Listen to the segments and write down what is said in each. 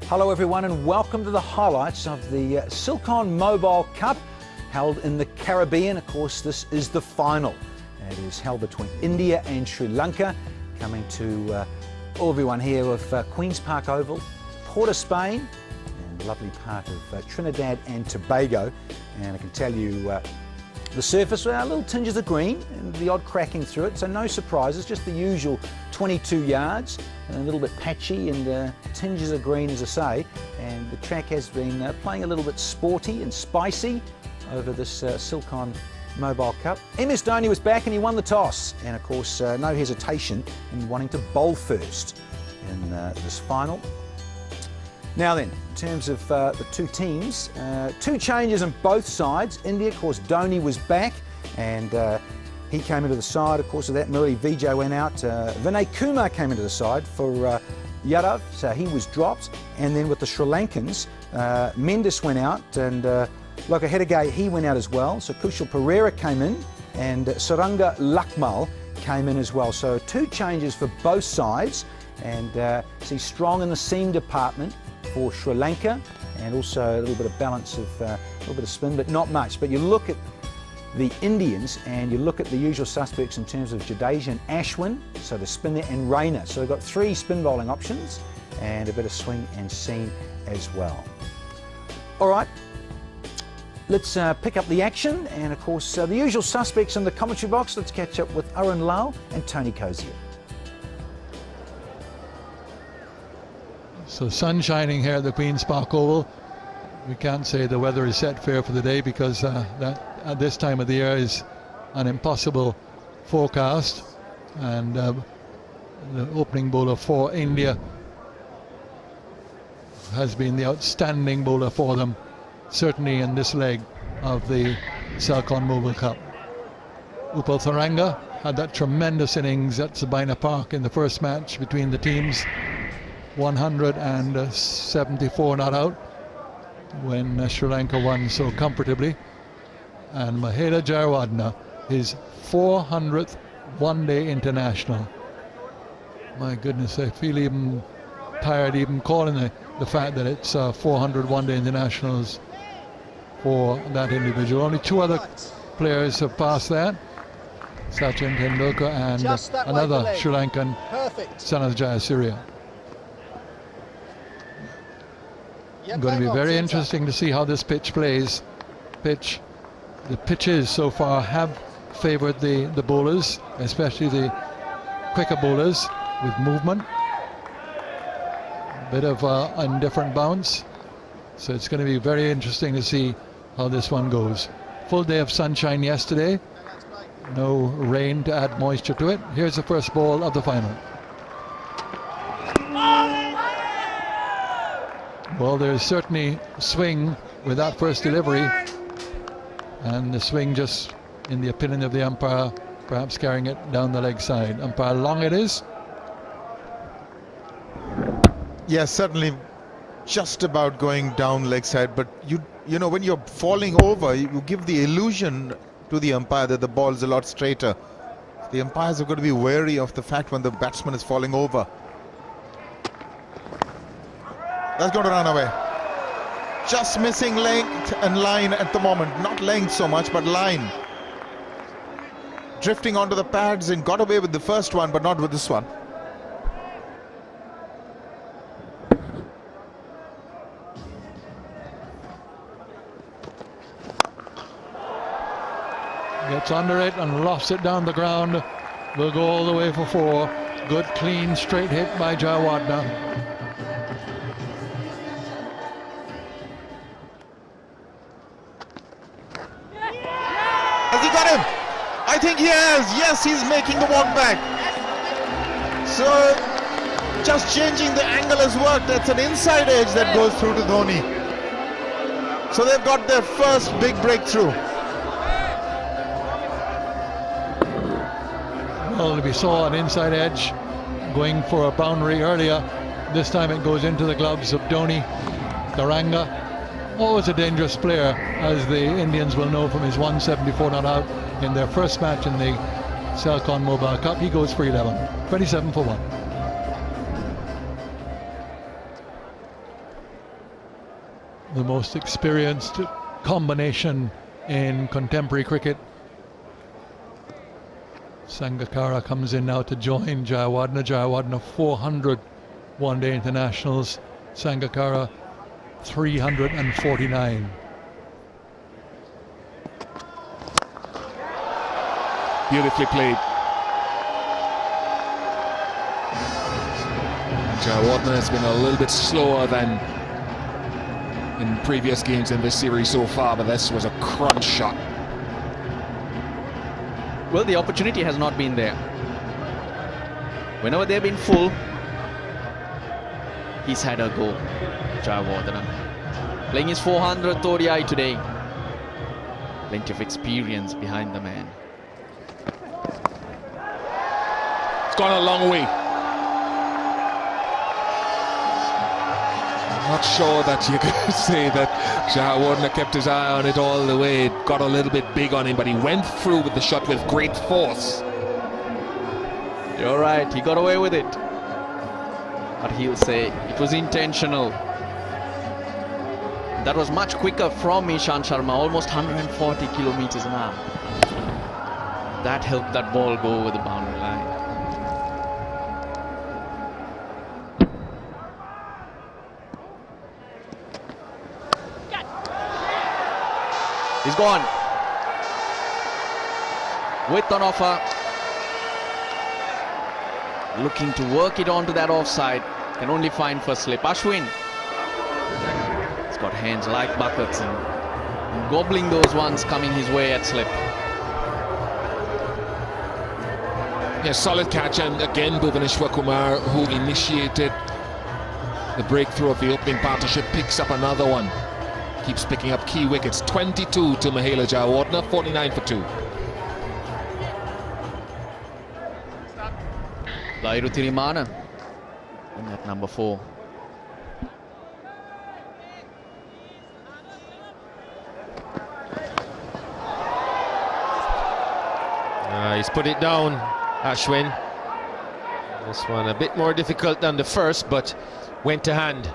Hello everyone and welcome to the highlights of the Celkon Mobile Cup held in the Caribbean. Of course, this is the final. It is held between India and Sri Lanka, coming to everyone here of Queen's Park Oval, Port of Spain, and the lovely part of Trinidad and Tobago. And I can tell you the surface, well, little tinges of green and the odd cracking through it, so no surprises, just the usual 22 yards, and a little bit patchy and tinges of green, as I say. And the track has been playing a little bit sporty and spicy over this Celkon Mobile Cup. MsDhoni was back and he won the toss, and of course no hesitation in wanting to bowl first in this final. Now then, in terms of the two teams, two changes on both sides. India, of course, Dhoni was back and he came into the side. Of course, of that, Murali Vijay went out. Vinay Kumar came into the side for Yadav, so he was dropped. And then with the Sri Lankans, Mendes went out and Lokahedegay, he went out as well. So Kushal Pereira came in and Suranga Lakmal came in as well. So two changes for both sides, and see strong in the seam department for Sri Lanka, and also a little bit of balance of a little bit of spin, but not much. But you look at the Indians and you look at the usual suspects in terms of Jadeja and Ashwin, so the spin there, and Raina. So they've got three spin bowling options and a bit of swing and seam as well. All right, let's pick up the action, and of course the usual suspects in the commentary box. Let's catch up with Arun Lal and Tony Cozier. So sun shining here at the Queen's Park Oval. We can't say the weather is set fair for the day, because that at this time of the year is an impossible forecast. And the opening bowler for India has been the outstanding bowler for them, certainly in this leg of the Celkon Mobile Cup. Upal Tharanga had that tremendous innings at Sabina Park in the first match between the teams. 174 not out when Sri Lanka won so comfortably. And Mahendra Jayawardeneh, his 400th one-day international. My goodness, I feel even tired even calling the fact that it's 400 one-day internationals for that individual. Only two other players have passed that, Sachin Tendulkar and another Sri Lankan, Sanath Jayasuriya. Going to be very interesting to see how this pitch plays. The pitches so far have favoured the bowlers, especially the quicker bowlers with movement. A bit of a indifferent bounce. So it's going to be very interesting to see how this one goes. Full day of sunshine yesterday. No rain to add moisture to it. Here's the first ball of the final. Well, there's certainly swing with that first delivery, and the swing just, in the opinion of the umpire, perhaps carrying it down the leg side. Umpire, long it is? Yes, certainly just about going down leg side, but you know when you're falling over, you give the illusion to the umpire that the ball is a lot straighter. The umpires are going to be wary of the fact when the batsman is falling over. That's going to run away. Just missing length and line at the moment. Not length so much, but line. Drifting onto the pads and got away with the first one, but not with this one. Gets under it and lofts it down the ground. Will go all the way for four. Good, clean, straight hit by Jayawardeneh. Has he got him? I think he has. Yes, he's making the walk back. So just changing the angle has worked. That's an inside edge that goes through to Dhoni. So they've got their first big breakthrough. Well, we saw an inside edge going for a boundary earlier. This time it goes into the gloves of Dhoni. Tharanga, always a dangerous player, as the Indians will know from his 174 not out in their first match in the Celkon Mobile Cup. He goes for 11, 27 for 1. the most experienced combination in contemporary cricket. Sangakkara comes in now to join Jayawardene. Jayawardene 400 one-day internationals. Sangakkara 349. Beautifully played. Jayawardene has been a little bit slower than in previous games in this series so far, but this was a crunch shot. Well, the opportunity has not been there. Whenever they've been full, he's had a go. Jayawardene playing his 400th ODI today. Plenty of experience behind the man. It's gone a long way. I'm not sure that you could say that Jayawardene kept his eye on it all the way. It got a little bit big on him, but he went through with the shot with great force. You're right, he got away with it. But he'll say it was intentional. That was much quicker from Ishant Sharma, almost 140 kilometers an hour. That helped that ball go over the boundary line. He's gone. With an offer. Looking to work it onto that offside. Can only find for slip. Ashwin. He's got hands like buckets and gobbling those ones coming his way at slip. Yeah, solid catch, and again Bhuvaneshwar Kumar, who initiated the breakthrough of the opening partnership, picks up another one. Keeps picking up key wickets. 22 to Mahela Jayawardene, 49 for 2. Lairu Tirimana in at number 4. He's put it down, Ashwin. This one a bit more difficult than the first, but went to hand.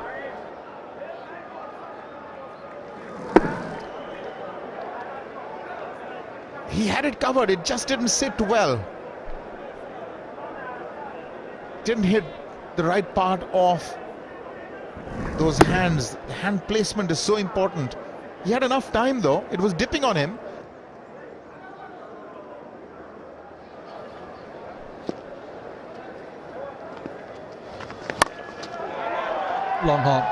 He had it covered, it just didn't sit well. Didn't hit the right part of those hands. The hand placement is so important. He had enough time though, it was dipping on him. Long hop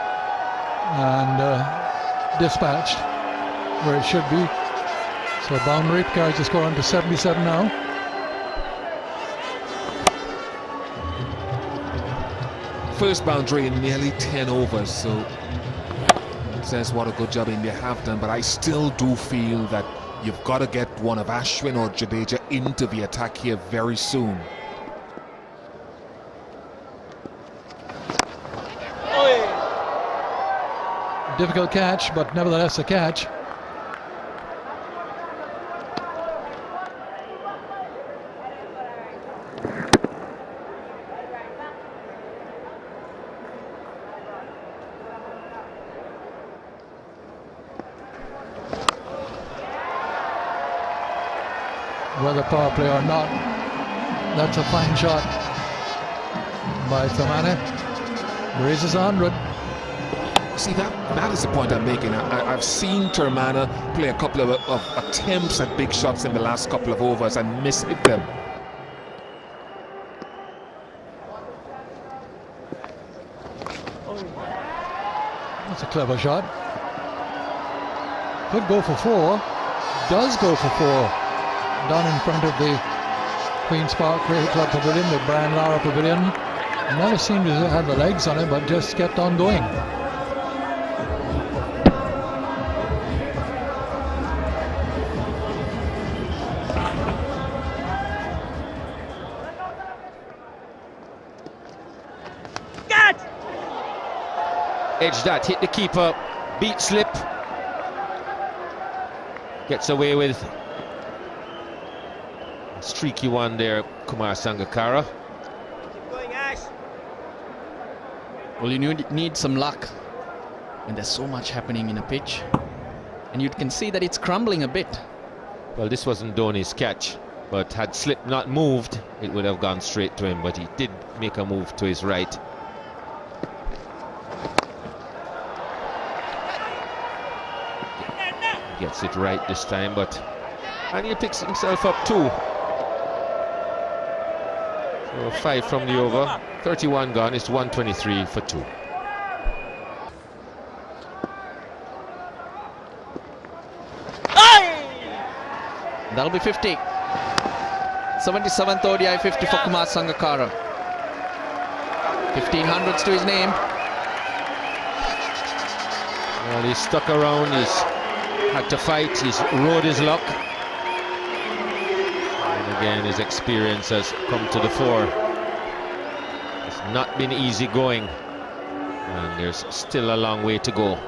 and dispatched where it should be. So boundary carries the score on to 77 now. First boundary in nearly 10 overs, so it says what a good job India have done, but I still do feel that you've got to get one of Ashwin or Jadeja into the attack here very soon. Difficult catch, but nevertheless a catch. Whether power play or not, that's a fine shot by Thamane. Raises 100. See, that is the point I'm making. I've seen Termana play a couple of attempts at big shots in the last couple of overs and miss-hit them. That's a clever shot. Could go for 4. Does go for 4. Down in front of the Queen's Park Cricket Club Pavilion, the Brian Lara Pavilion. Never seemed to have the legs on it, but just kept on going. Edge that, hit the keeper, beat slip. Gets away with a streaky one there, Kumar Sangakkara. Well, you need some luck when there's so much happening in a pitch. And you can see that it's crumbling a bit. Well, this wasn't Dhoni's catch, but had Slip not moved, it would have gone straight to him, but he did make a move to his right. Gets it right this time, and he picks himself up too. So 5 from the over, 31 gone, it's 123 for 2. That'll be 50. 77th ODI 50 for Kumar Sangakkara. 1500s to his name. Well, he's stuck around, he's had to fight, he's rode his luck. And again, his experience has come to the fore. It's not been easy going, and there's still a long way to go.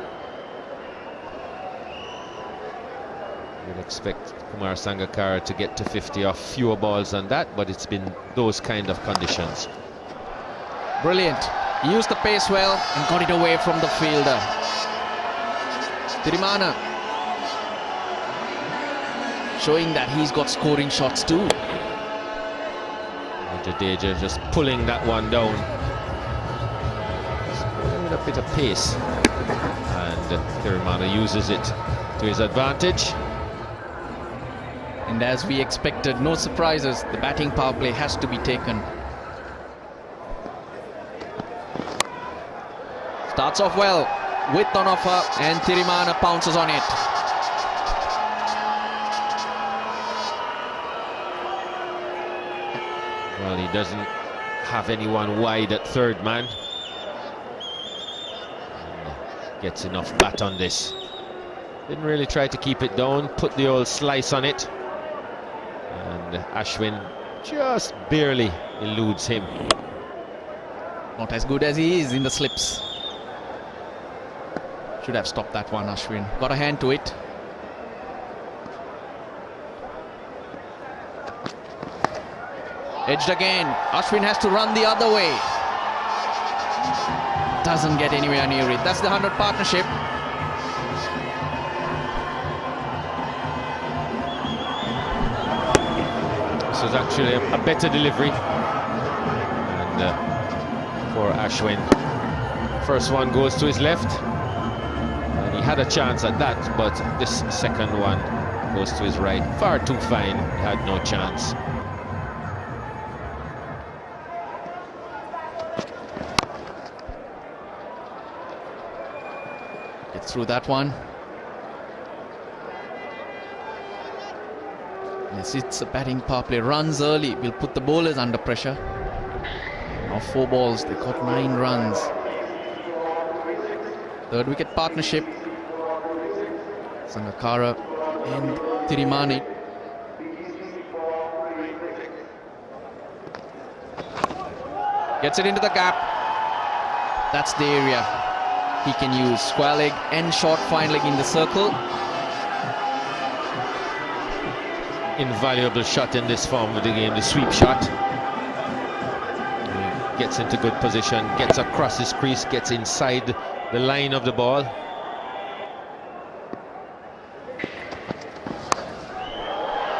You'd expect Kumar Sangakkara to get to 50 off fewer balls than that, but it's been those kind of conditions. Brilliant. He used the pace well and got it away from the fielder. Tirimana showing that he's got scoring shots too. Jadeja just pulling that one down. With a bit of pace. And Tirimana uses it to his advantage. And as we expected, no surprises, the batting power play has to be taken. Starts off well, width on offer, and Tirimana pounces on it. Well, he doesn't have anyone wide at third man. And gets enough bat on this. Didn't really try to keep it down, put the old slice on it. And Ashwin just barely eludes him. Not as good as he is in the slips. Should have stopped that one, Ashwin. Got a hand to it. Edged again. Ashwin has to run the other way. Doesn't get anywhere near it. That's the 100 partnership. This was actually a better delivery. And for Ashwin. First one goes to his left. And he had a chance at that, but this second one goes to his right. Far too fine. He had no chance. Get through that one. Yes, it's a batting power play. Runs early will put the bowlers under pressure. Now 4 balls, they got 9 runs. Third wicket partnership. Sangakkara and Tirimani. Gets it into the gap. That's the area he can use. Square leg and short fine leg in the circle. Invaluable shot in this form of the game, the sweep shot. He gets into good position, gets across his crease, gets inside the line of the ball.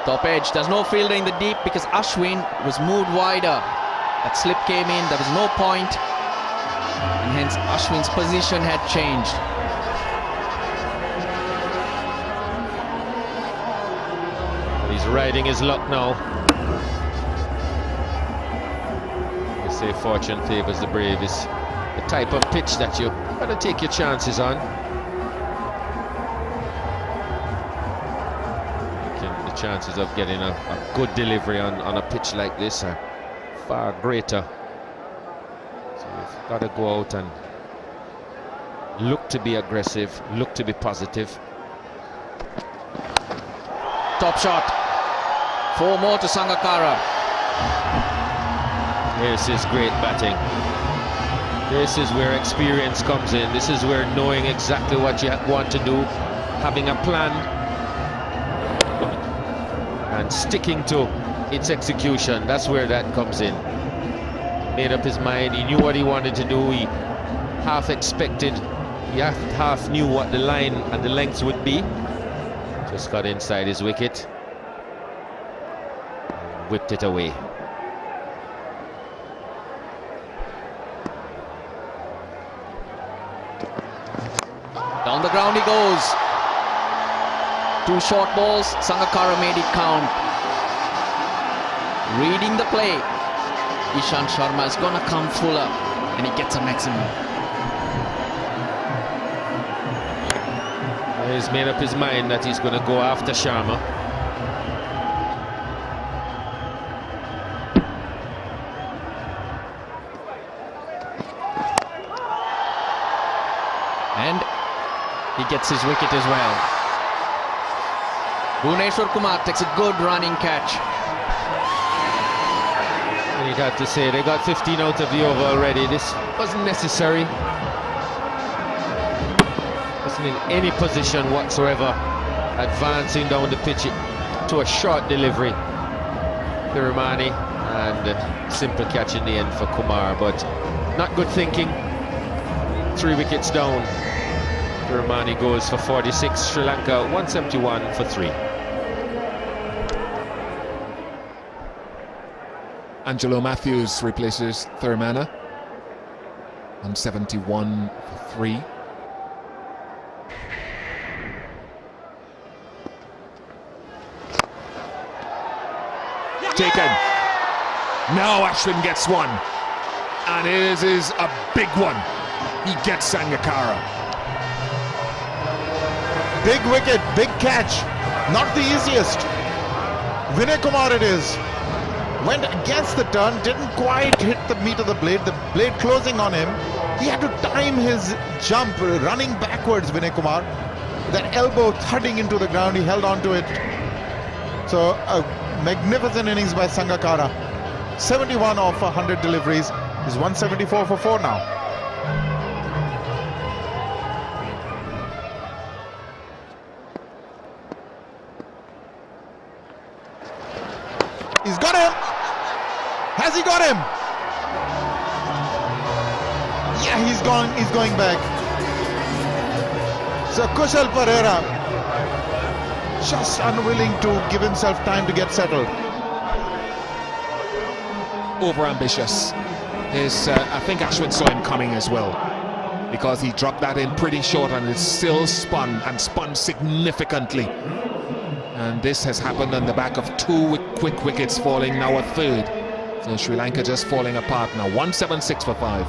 Top edge, there's no fielder in the deep because Ashwin was moved wider. That slip came in, there was no point, and hence Ashwin's position had changed. He's riding his luck now. They say fortune favours the brave. Is the type of pitch that you gotta take your chances on. The chances of getting a good delivery on a pitch like this are far greater. So you've got to go out and look to be aggressive, look to be positive. Top shot. 4 more to Sangakkara. This is great batting. This is where experience comes in. This is where knowing exactly what you want to do, having a plan, and sticking to its execution. That's where that comes in. He made up his mind. He knew what he wanted to do. He half expected half knew what the line and the lengths would be. Just got inside his wicket. Whipped it away. Down the ground he goes. 2 short balls, Sangakkara made it count. Reading the play. Ishant Sharma is gonna come fuller and he gets a maximum. He's made up his mind that he's going to go after Sharma. And he gets his wicket as well. Bhuvneshwar Kumar takes a good running catch. And you'd have to say they got 15 out of the over already. This wasn't necessary. Wasn't in any position whatsoever. Advancing down the pitch to a short delivery. Thirimani, and a simple catch in the end for Kumar, but not good thinking. 3 wickets down. Thirimani goes for 46. Sri Lanka 171 for 3. Angelo Matthews replaces Thirimani. 171 for 3. Taken. Now Ashwin gets one. And it is a big one. He gets Sangakkara. Big wicket, big catch. Not the easiest. Vinay Kumar it is. Went against the turn, didn't quite hit the meat of the blade closing on him. He had to time his jump, running backwards, Vinay Kumar. That elbow thudding into the ground, he held on to it. So a magnificent innings by Sangakkara. 71 off 100 deliveries. He's 174 for 4 now. He's got him. Has he got him? Yeah, he's going back. So Kushal Perera just unwilling to give himself time to get settled. Over-ambitious. I think Ashwin saw him coming as well, because he dropped that in pretty short and it still spun significantly. And this has happened on the back of 2 quick wickets falling, now a 3rd. So Sri Lanka just falling apart now. 176 for 5.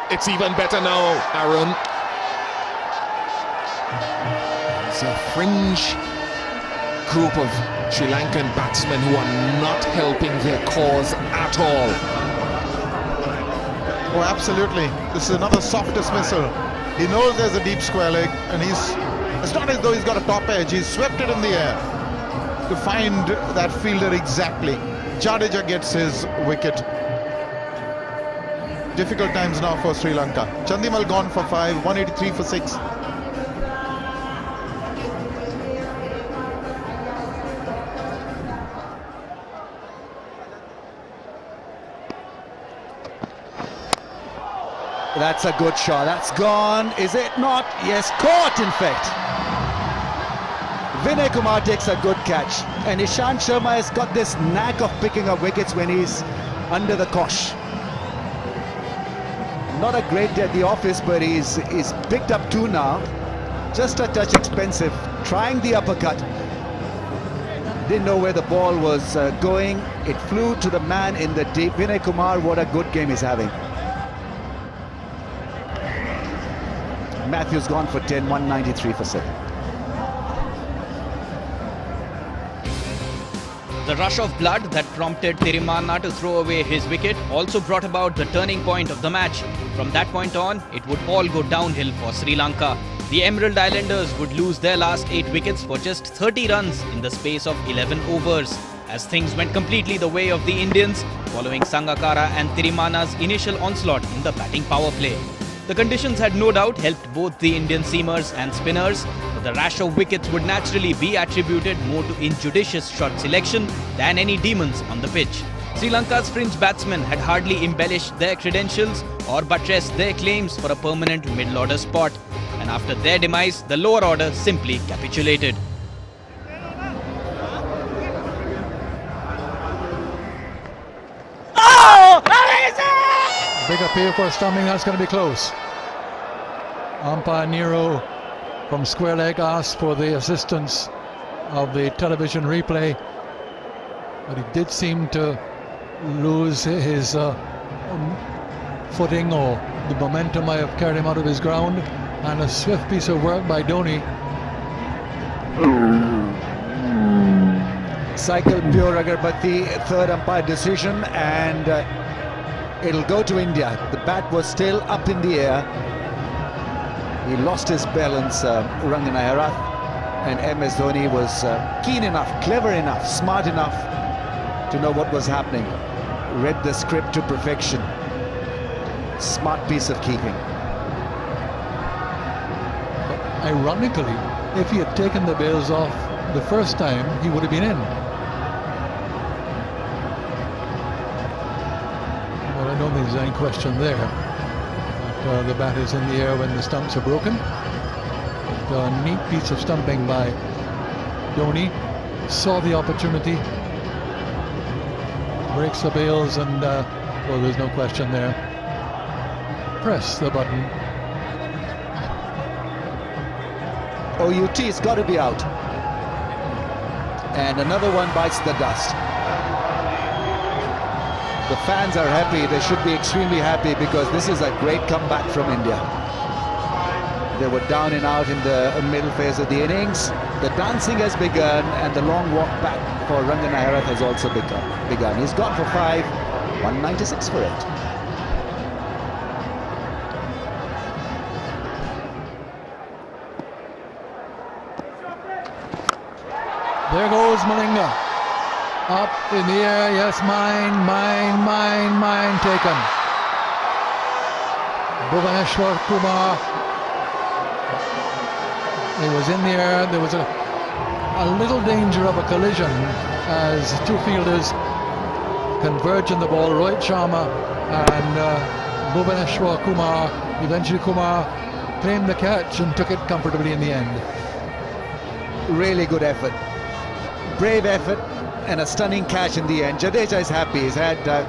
It's even better now, Arun. It's a fringe group of Sri Lankan batsmen who are not helping their cause at all. Oh, absolutely. This is another soft dismissal. He knows there's a deep square leg, and it's not as though he's got a top edge. He's swept it in the air to find that fielder exactly. Jadeja gets his wicket. Difficult times now for Sri Lanka. Chandimal gone for 5, 183 for 6. That's a good shot. That's gone. Is it not? Yes, caught in fact. Vinay Kumar takes a good catch. And Ishant Sharma has got this knack of picking up wickets when he's under the cosh. Not a great day at the office, but he's picked up 2 now. Just a touch expensive. Trying the uppercut. Didn't know where the ball was going. It flew to the man in the deep. Vinay Kumar, what a good game he's having. Matthews gone for 10, 193 for 7. The rush of blood that prompted Thirimani to throw away his wicket also brought about the turning point of the match. From that point on, it would all go downhill for Sri Lanka. The Emerald Islanders would lose their last 8 wickets for just 30 runs in the space of 11 overs, as things went completely the way of the Indians following Sangakkara and Thirimani's initial onslaught in the batting power play. The conditions had no doubt helped both the Indian seamers and spinners, but the rash of wickets would naturally be attributed more to injudicious shot selection than any demons on the pitch. Sri Lanka's fringe batsmen had hardly embellished their credentials or buttressed their claims for a permanent middle-order spot, and after their demise, the lower order simply capitulated. Big appeal for stumping, that's going to be close. Umpire Nero from square leg asked for the assistance of the television replay, but he did seem to lose his footing, or the momentum might have carried him out of his ground, and a swift piece of work by Dhoni. Cycle pure Agarbatti, third umpire decision, and it'll go to India. The bat was still up in the air. He lost his balance, Ranganayarath, and MsDhoni was keen enough, clever enough, smart enough to know what was happening. Read the script to perfection. Smart piece of keeping. But ironically, if he had taken the bails off the first time, he would have been in. Well, I don't think there's any question there. But, the bat is in the air when the stumps are broken. But, a neat piece of stumping by Dhoni. Saw the opportunity. Breaks the bails, and well, there's no question there. Press the button. OUT's got to be out. And another one bites the dust. The fans are happy. They should be extremely happy, because this is a great comeback from India. They were down and out in the middle phase of the innings. The dancing has begun, and the long walk back for Ranganayarath has also begun. He's gone for 5, 196 for it. There goes Malinga. Up in the air, yes, mine, taken. Bhuvaneshwar Kumar. He was in the air. There was a little danger of a collision as two fielders converge on the ball. Rohit Sharma and Bhuvaneshwar Kumar. Eventually Kumar claimed the catch and took it comfortably in the end. Really good effort. Brave effort, and a stunning catch in the end. Jadeja is happy. He's had a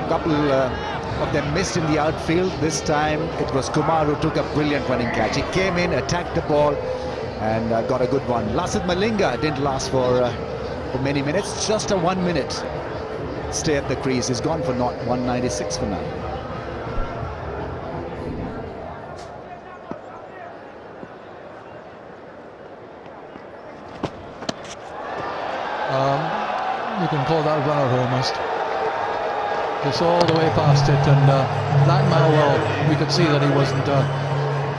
couple of them missed in the outfield. This time it was Kumar who took a brilliant running catch. He came in, attacked the ball, and got a good one. Lasith Malinga didn't last for many minutes. Just a 1 minute stay at the crease. He's gone for naught, 196 for now. You can call that run out almost. Just all the way past it, and that man, well, we could see that he wasn't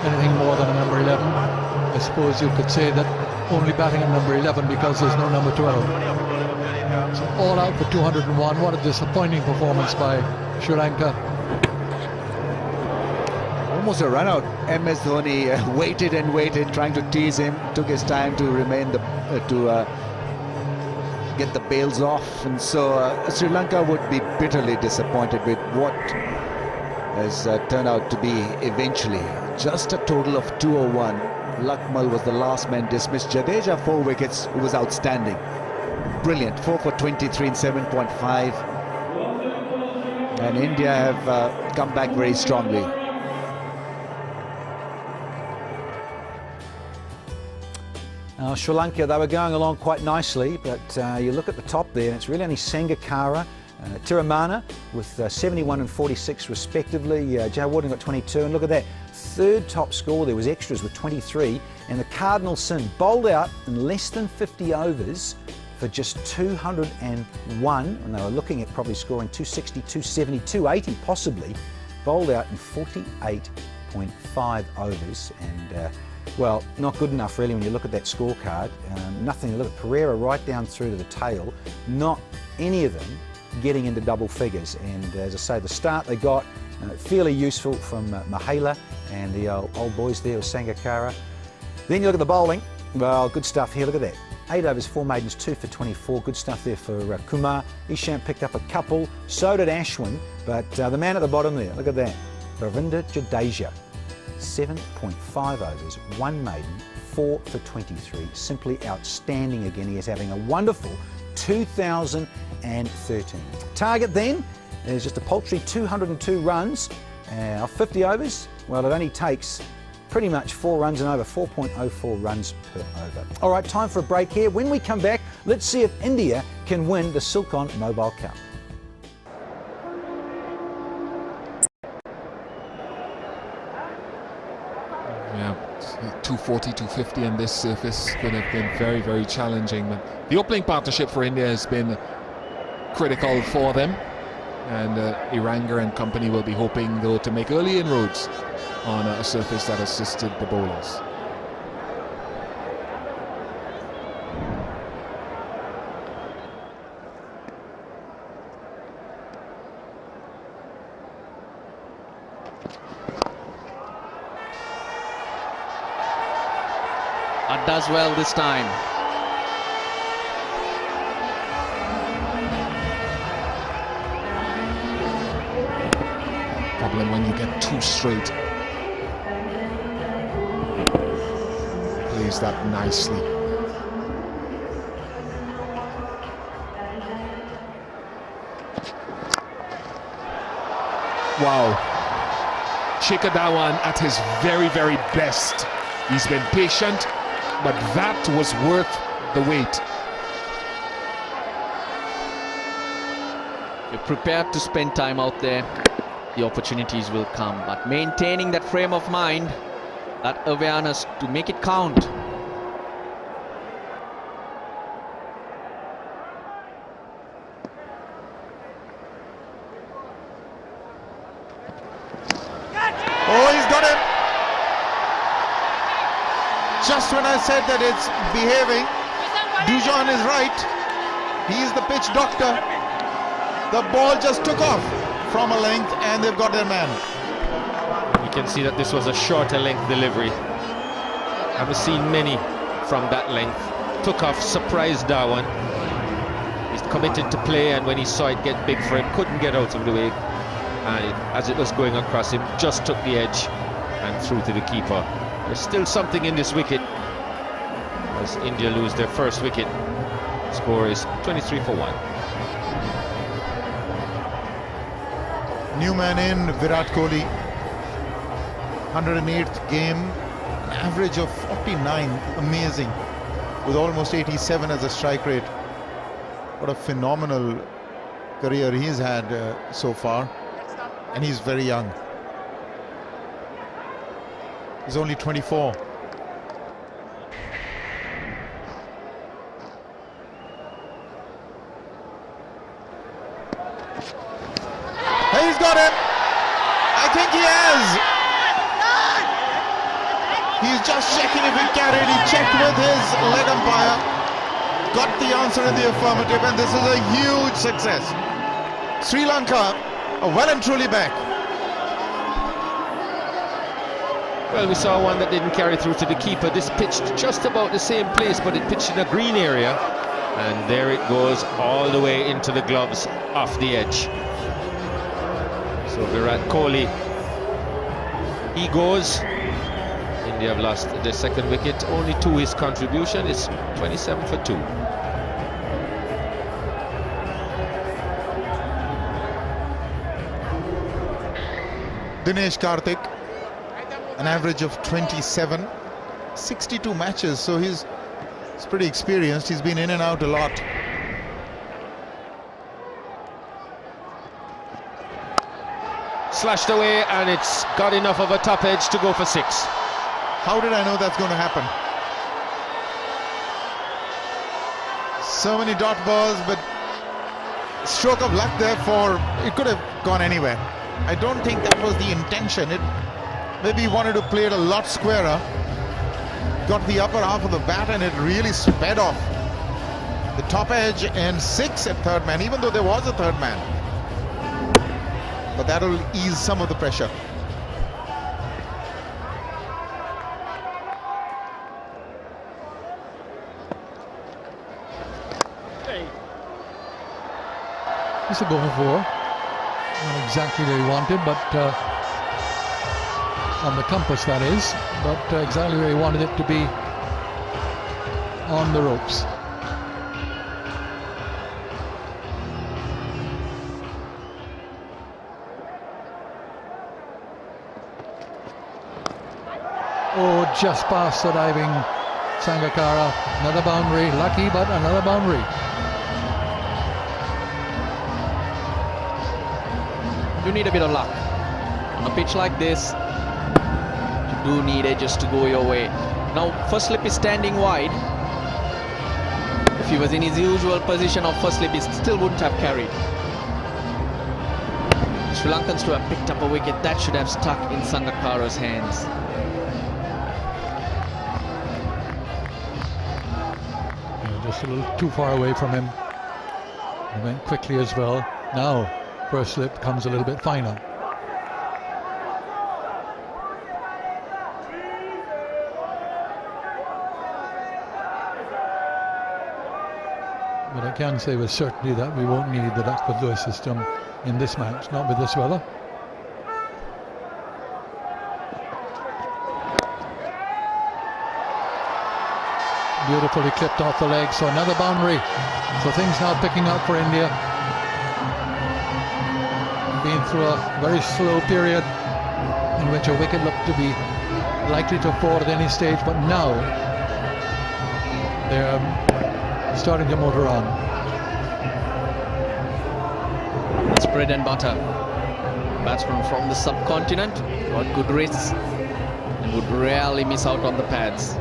anything more than a number 11. I suppose you could say that only batting at number 11 because there's no number 12. So all out for 201. What a disappointing performance by Sri Lanka. Almost a run out. MsDhoni waited and waited, trying to tease him. Took his time to remain get the bails off, and so Sri Lanka would be bitterly disappointed with what has turned out to be eventually just a total of 201. Lakmal was the last man dismissed. Jadeja 4 wickets. It was outstanding, brilliant. 4 for 23 in 7.5, and India have come back very strongly. Sri Lanka, they were going along quite nicely, but you look at the top there and it's really only Sangakkara, Tiramana with 71 and 46 respectively. Jayawardene got 22, and look at that, third top score. There was extras with 23, and the Cardinal Sin bowled out in less than 50 overs for just 201, and they were looking at probably scoring 260, 270, 280 possibly. Bowled out in 48.5 overs, and well, not good enough really when you look at that scorecard. Nothing to look at. Pereira right down through to the tail, not any of them getting into double figures. And as I say, the start they got fairly useful from Mahela and the old boys there with Sangakkara. Then you look at the bowling. Well, good stuff here. Look at that. 8 overs, 4 maidens, 2 for 24. Good stuff there for Kumar. Ishant picked up a couple. So did Ashwin. But the man at the bottom there, look at that. Ravindra Jadeja. 7.5 overs, 1 maiden, 4 for 23. Simply outstanding again. He is having a wonderful 2013. Target then is just a paltry 202 runs. Off 50 overs, well, it only takes pretty much 4 runs and over, 4.04 runs per over. All right, time for a break here. When we come back, let's see if India can win the Celkon Mobile Cup. Yeah, 240, 250 on this surface could have been very, very challenging. But the opening partnership for India has been critical for them. And Iranga and company will be hoping, though, to make early inroads on a surface that assisted the bowlers. That does well this time. Problem when you get too straight. Plays that nicely. Wow. Shikhar Dhawan at his very, very best. He's been patient, but that was worth the wait. You're prepared to spend time out there. The opportunities will come, but maintaining that frame of mind, that awareness to make it count. Oh, he's got him! Just when I said that it's behaving, Dujon is right. He's the pitch doctor. The ball just took off from a length and they've got their man. You can see that this was a shorter length delivery. Haven't seen many from that length. Took off, surprised Dhawan. He's committed to play, and when he saw it get big for him, couldn't get out of the way. And as it was going across him, just took the edge and threw to the keeper. There's still something in this wicket as India lose their first wicket. Score is 23 for 1. New man in, Virat Kohli. 108th game, an average of 49, amazing. With almost 87 as a strike rate. What a phenomenal career he's had so far. And he's very young. He's only 24. He's got him. I think he has. He's just checking if he carried. He checked with his leg umpire. Got the answer in the affirmative, and this is a huge success. Sri Lanka are well and truly back. Well, we saw one that didn't carry through to the keeper. This pitched just about the same place, but it pitched in a green area. And there it goes, all the way into the gloves, off the edge. So Virat Kohli, he goes. India have lost their second wicket, only 2 his contribution. It's 27 for 2. Dinesh Karthik, an average of 27, 62 matches, so he's pretty experienced. He's been in and out a lot. Slashed away, and it's got enough of a top edge to go for 6. How did I know that's going to happen? So many dot balls, but stroke of luck there for, it could have gone anywhere. I don't think that was the intention. Maybe he wanted to play it a lot squarer. Got the upper half of the bat and it really sped off the top edge, and 6 at third man, even though there was a third man. But that'll ease some of the pressure. Just a go for 4. Not exactly where he wanted, but on the compass that is, but exactly where he wanted it to be on the ropes. Oh, just past the diving Sangakkara. Another boundary, lucky, but another boundary. You need a bit of luck. On a pitch like this, you do need edges to go your way. Now, first slip is standing wide. If he was in his usual position of first slip, he still wouldn't have carried. Sri Lankans to have picked up a wicket that should have stuck in Sangakkara's hands. Just a little too far away from him. He went quickly as well. Now, first slip comes a little bit finer. But I can say with certainty that we won't need the Duckworth system in this match, not with this weather. Beautifully clipped off the leg, so another boundary. So things now picking up for India. Been through a very slow period in which a wicket looked to be likely to fall at any stage, but now they're starting to motor on. It's bread and butter. Batsman from the subcontinent got good wrists and would rarely miss out on the pads.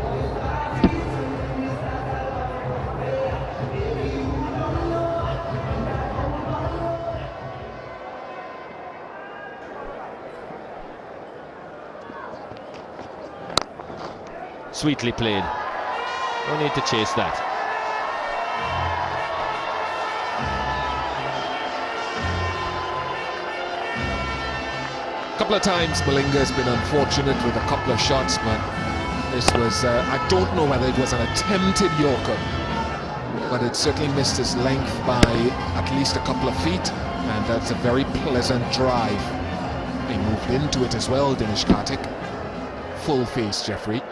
Sweetly played. No need to chase that. A couple of times Malinga has been unfortunate with a couple of shots, but this was, I don't know whether it was an attempted Yorker, but it certainly missed his length by at least a couple of feet, and that's a very pleasant drive. He moved into it as well, Dinesh Karthik. Full face, Jeffrey.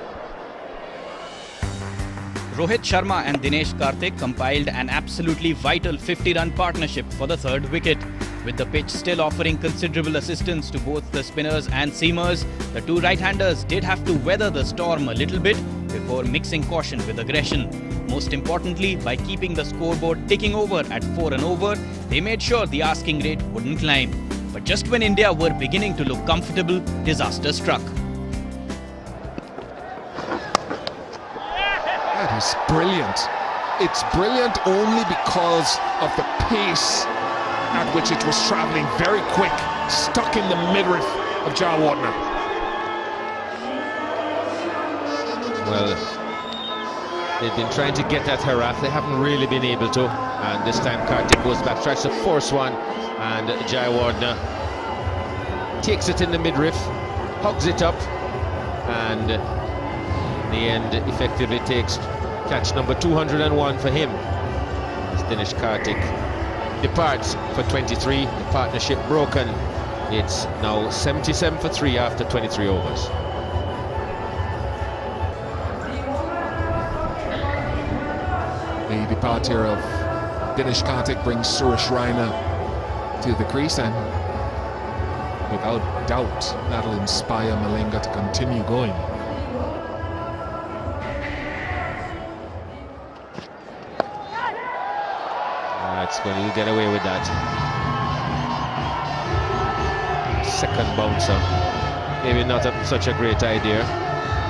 Rohit Sharma and Dinesh Karthik compiled an absolutely vital 50-run partnership for the third wicket. With the pitch still offering considerable assistance to both the spinners and seamers, the two right-handers did have to weather the storm a little bit before mixing caution with aggression. Most importantly, by keeping the scoreboard ticking over at 4 and over, they made sure the asking rate wouldn't climb. But just when India were beginning to look comfortable, disaster struck. That is brilliant. It's brilliant only because of the pace at which it was travelling, very quick, stuck in the midriff of Jayawardene. Well, they've been trying to get at Herath, they haven't really been able to, and this time Karthik goes back, tries to force one, and Jayawardene takes it in the midriff, hugs it up, and in the end effectively takes catch number 201 for him. As Dinesh Karthik departs for 23, the partnership broken. It's now 77 for 3 after 23 overs. The departure of Dinesh Karthik brings Suresh Raina to the crease, and without doubt that'll inspire Malinga to continue going. That's when he'll get away with that. Second bouncer, maybe not such a great idea.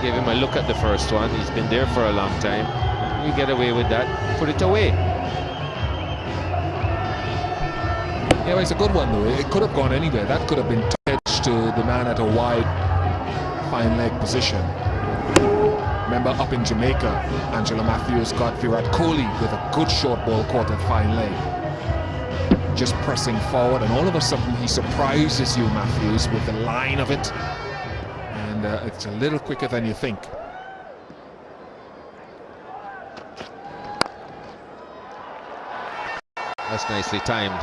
Give him a look at the first one, he's been there for a long time. You get away with that, put it away. Yeah, well, it's a good one though. It could have gone anywhere. That could have been touched to the man at a wide fine leg position. Remember up in Jamaica, Angela Matthews got Virat Kohli with a good short ball caught at fine leg. Just pressing forward, and all of a sudden he surprises you, Matthews, with the line of it. And it's a little quicker than you think. That's nicely timed.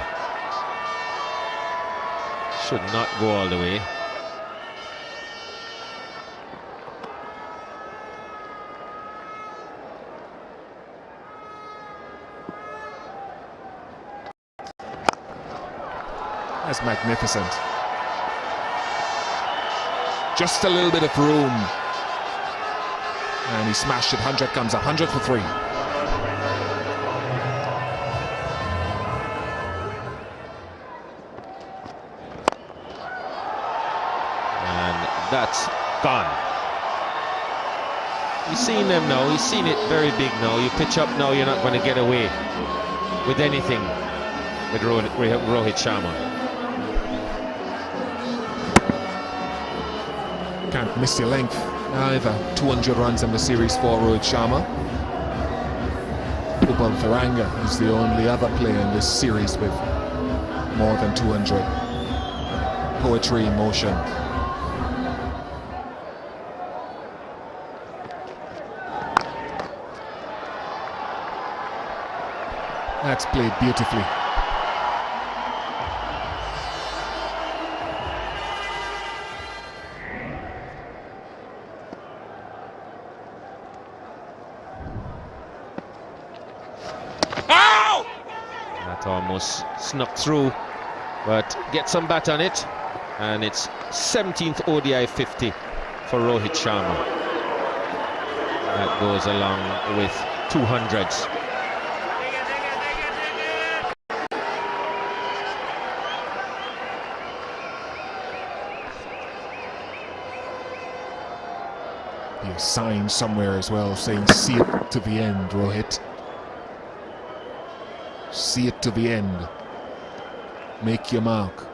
Should not go all the way. That's magnificent. Just a little bit of room. And he smashed it. 100 comes up. 100 for 3. And that's gone. He's seen them now. He's seen it very big now. You pitch up now, you're not going to get away with anything with Rohit Sharma. Can't miss your length either. 200 runs in the series for Rohit Sharma. Upal Tharanga is the only other player in this series with more than 200. Poetry in motion. That's played beautifully. Almost snuck through, but get some bat on it, and it's 17th ODI 50 for Rohit Sharma. That goes along with 200s. Be a sign somewhere as well saying see it to the end, Rohit. See it to the end. Make your mark.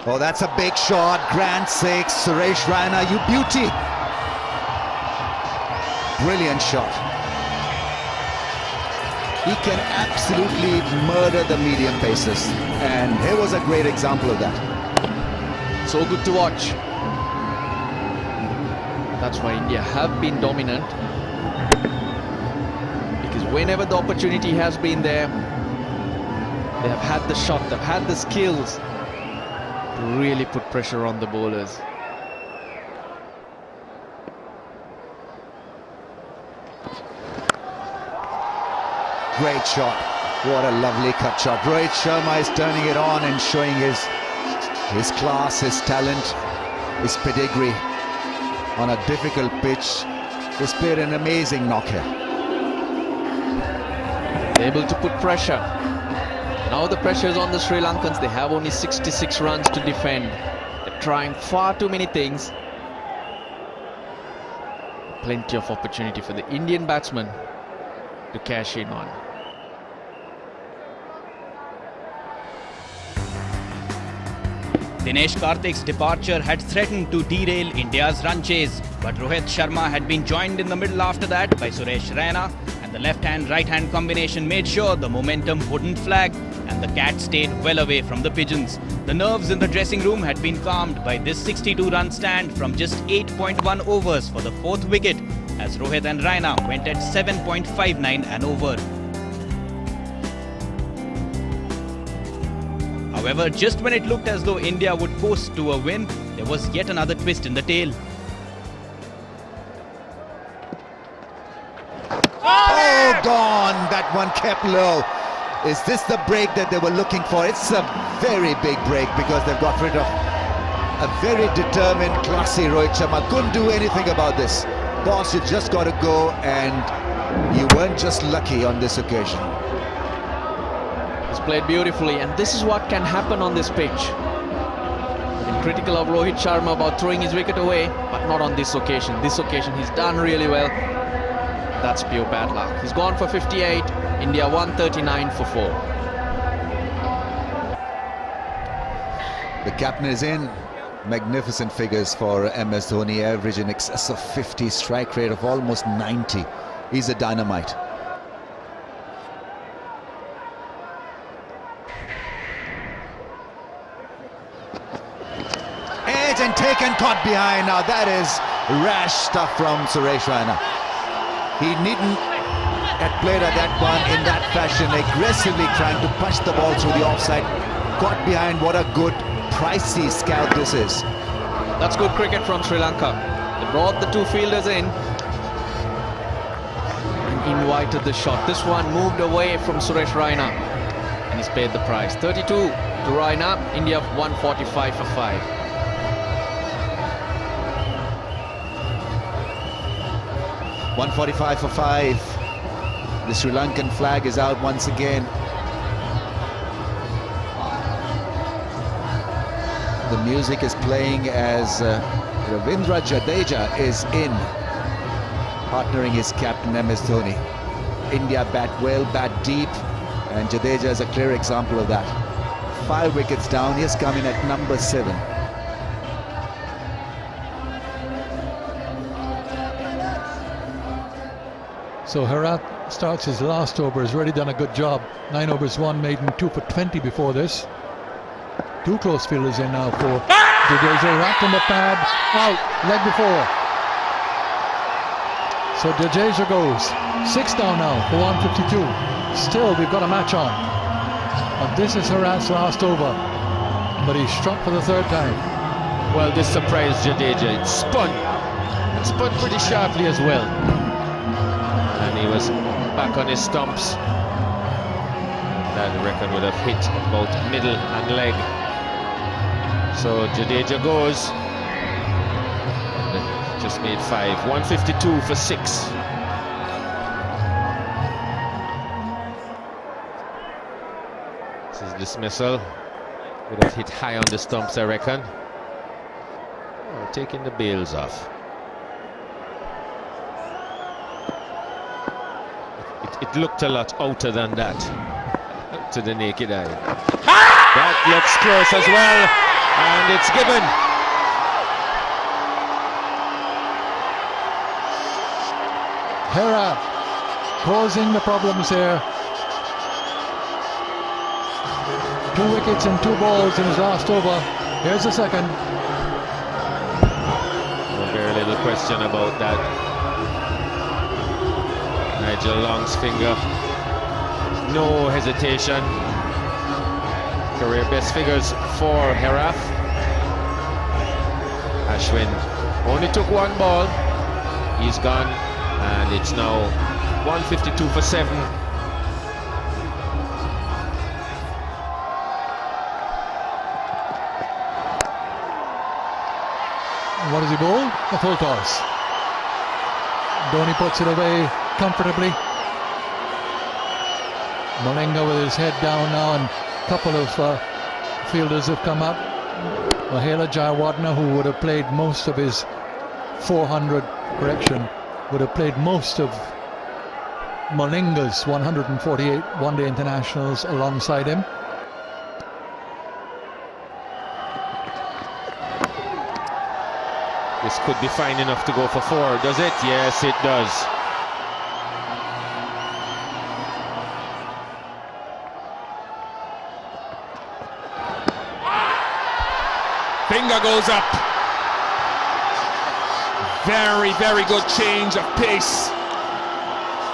Oh, that's a big shot. Grand six. Suresh Raina, you beauty. Brilliant shot. He can absolutely murder the medium paces. And here was a great example of that. So good to watch. That's why India have been dominant, because whenever the opportunity has been there, they have had the shot, they've had the skills to really put pressure on the bowlers. Great shot. What a lovely cut shot. Rohit Sharma is turning it on and showing his class, his talent, his pedigree. On a difficult pitch, he's played an amazing knock here. Able to put pressure. Now the pressure is on the Sri Lankans. They have only 66 runs to defend. They're trying far too many things. Plenty of opportunity for the Indian batsmen to cash in on. Dinesh Karthik's departure had threatened to derail India's run chase, but Rohit Sharma had been joined in the middle after that by Suresh Raina, and the left-hand-right-hand combination made sure the momentum wouldn't flag and the cat stayed well away from the pigeons. The nerves in the dressing room had been calmed by this 62-run stand from just 8.1 overs for the 4th wicket, as Rohit and Raina went at 7.59 an over. However, just when it looked as though India would coast to a win, there was yet another twist in the tale. Oh, gone! That one kept low. Is this the break that they were looking for? It's a very big break because they've got rid of a very determined, classy Rohit Sharma. Couldn't do anything about this. Boss, you just got to go, and you weren't just lucky on this occasion. He's played beautifully, and this is what can happen on this pitch. Been critical of Rohit Sharma about throwing his wicket away, but not on this occasion. This occasion he's done really well. That's pure bad luck. He's gone for 58, India 139 for 4. The captain is in. Magnificent figures for MsDhoni, average in excess of 50, strike rate of almost 90. He's a dynamite. Edge and taken, caught behind. Now that is rash stuff from Suresh Raina. He needn't had played at that one in that fashion, aggressively trying to punch the ball through the offside. Got behind. What a good, pricey scout this is. That's good cricket from Sri Lanka. They brought the two fielders in and invited the shot. This one moved away from Suresh Raina and he's paid the price. 32 to Raina. India 145 for 5. .145 for 5. The Sri Lankan flag is out once again. The music is playing as Ravindra Jadeja is in, partnering his captain MsDhoni. India bat well, bat deep, and Jadeja is a clear example of that. 5 wickets down. He has come in at number 7. So Herath starts his last over, has already done a good job. 9 overs, 1 maiden, 2 for 20 before this. 2 close fielders in now for Jadeja. Wrapped in the pad, out, leg before. So Jadeja goes 6 down now for 152. Still, we've got a match on. But this is Herath's last over, but he struck for the 3rd time. Well, this surprised Jadeja. It spun pretty sharply as well. And he was back on his stumps. That, I reckon, would have hit both middle and leg. So Jadeja goes. Just made 5. 152 for 6. This is dismissal. Would have hit high on the stumps, I reckon. Oh, taking the bails off. It looked a lot outer than that to the naked eye. That looks close as well, and it's given. Herath causing the problems here. 2 wickets and 2 balls in his last over. Here's the second. Very little question about that. Nigel Long's finger. No hesitation. Career best figures for Herath. Ashwin only took 1 ball. He's gone. And it's now 152 for 7. What does he bowl? A full toss. Dhoni puts it away comfortably. Malinga with his head down now, and a couple of fielders have come up. Mahendra Jayawardeneh, who would have played most of his 400, would have played most of Malinga's 148 one-day internationals alongside him. This could be fine enough to go for 4, does it? Yes, it does. Finger goes up. Very, very good change of pace.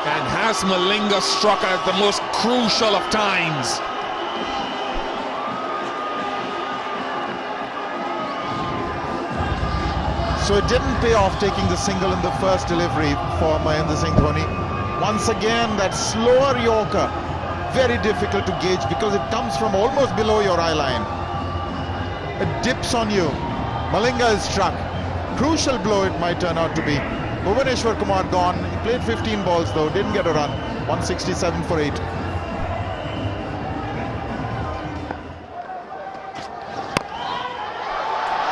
And has Malinga struck at the most crucial of times. So it didn't pay off taking the single in the first delivery for MsDhoni. Once again, that slower Yorker, very difficult to gauge because it comes from almost below your eye line. It dips on you. Malinga is struck. Crucial blow it might turn out to be. Bhuvaneshwar Kumar gone. He played 15 balls though, didn't get a run. 167 for 8.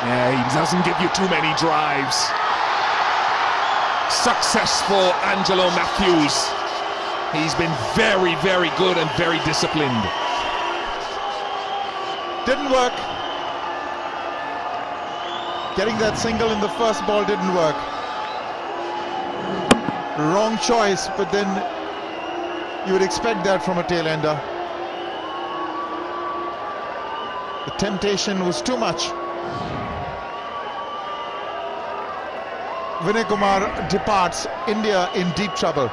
Yeah, he doesn't give you too many drives. Successful Angelo Matthews. He's been very, very good and very disciplined. Didn't work. Getting that single in the first ball didn't work. Wrong choice, but then you would expect that from a tail-ender. The temptation was too much. Vinay Kumar departs. India in deep trouble.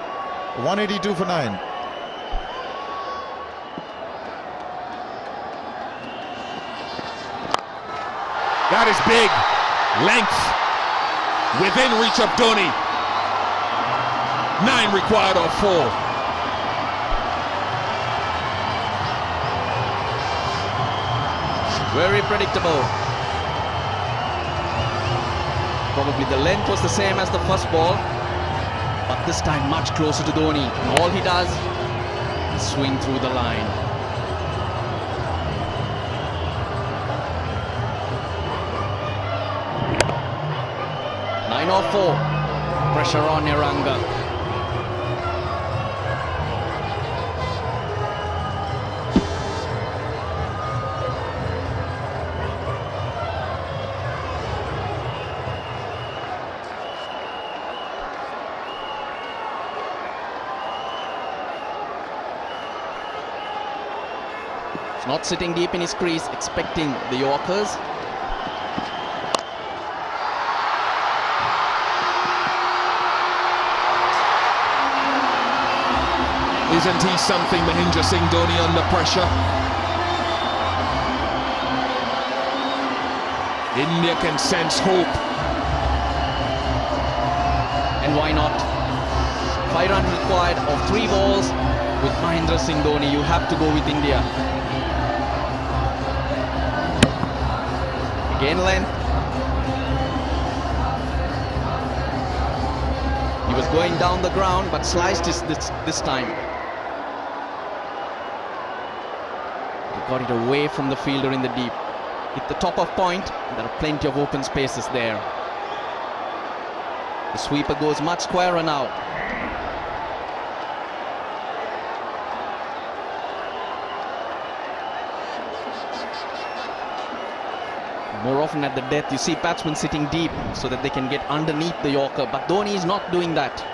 182 for 9. That is big. Length. Within reach of Dhoni. 9 required of 4. Very predictable. Probably the length was the same as the first ball, but this time much closer to Dhoni. And all he does is swing through the line. Or 4. Pressure on Eranga. He's not sitting deep in his crease, expecting the Yorkers. Isn't he something, Mahendra Singh Dhoni, under pressure? India can sense hope. And why not? 5 runs required of 3 balls. With Mahendra Singh Dhoni, you have to go with India. Again length. He was going down the ground, but sliced this time. Got it away from the fielder in the deep. Hit the top of point. There are plenty of open spaces there. The sweeper goes much squarer now. More often at the death, you see batsmen sitting deep so that they can get underneath the Yorker. But Dhoni is not doing that.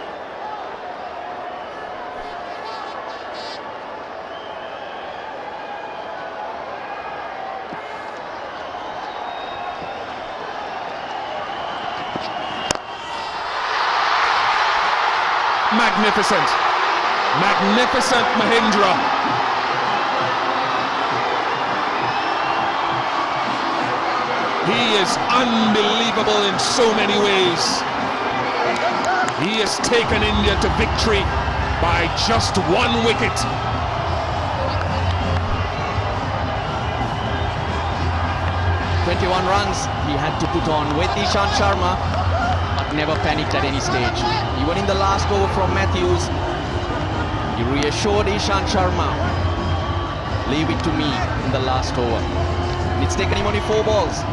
Magnificent. Magnificent Mahendra. He is unbelievable in so many ways. He has taken India to victory by just 1 wicket. "21 runs he had to put on with Ishant Sharma, but never panicked at any stage. Even in the last over from Matthews, he reassured Ishant Sharma, leave it to me in the last over. And it's taken him only 4 balls.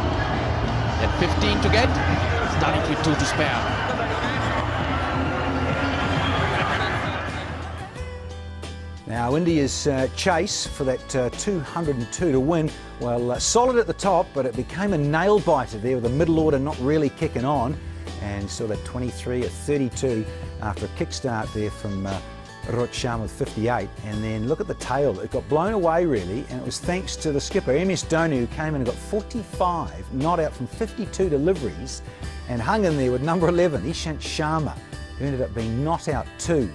At 15 to get, he's done it with 2 to spare. Now India's chase for that 202 to win, well, solid at the top, but it became a nail-biter there with the middle order not really kicking on. And saw that 23 or 32 after a kickstart there from Rohit Sharma with 58. And then look at the tail. It got blown away really, and it was thanks to the skipper, MsDhoni, who came in and got 45 not out from 52 deliveries and hung in there with number 11, Ishant Sharma, who ended up being not out 2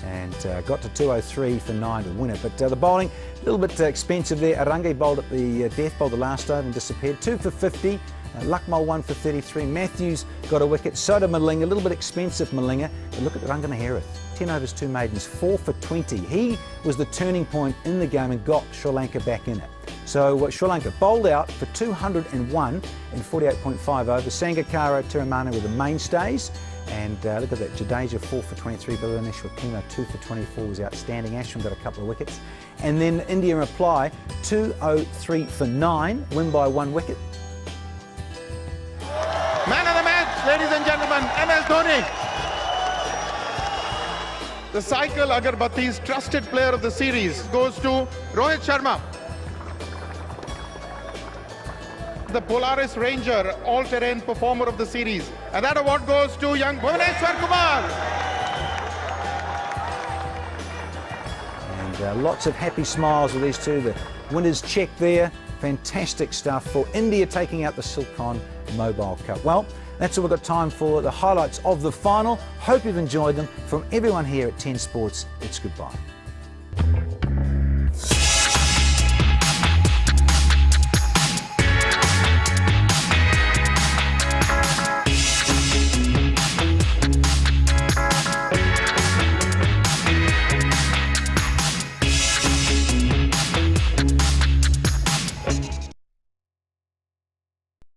and got to 203 for 9 to win it. But the bowling, a little bit expensive there. Aranga bowled at the death, bowled the last over and disappeared. 2 for 50. Luckmal 1 for 33. Matthews got a wicket. So did Malinga. A little bit expensive, Malinga. But look at Rangana Herath. 10 overs, 2 maidens, 4 for 20. He was the turning point in the game and got Sri Lanka back in it. So Sri Lanka bowled out for 201 in 48.5 overs. Sangakkara, Tiramana were the mainstays. And look at that, Jadeja 4 for 23, Bhuvaneshwar Kumar 2 for 24 was outstanding. Ashwin got a couple of wickets. And then India in reply, 203 for 9, win by 1 wicket. Man of the match, ladies and gentlemen, MsDhoni. The cycle Agarbati's trusted player of the series goes to Rohit Sharma. The Polaris Ranger all-terrain performer of the series. And that award goes to young Bhuvaneshwar Kumar. And lots of happy smiles with these two. The winners check there. Fantastic stuff for India taking out the Celkon Mobile Cup. Well, That's all we've got time for the highlights of the final. Hope you've enjoyed them. From everyone here at 10 Sports, it's goodbye.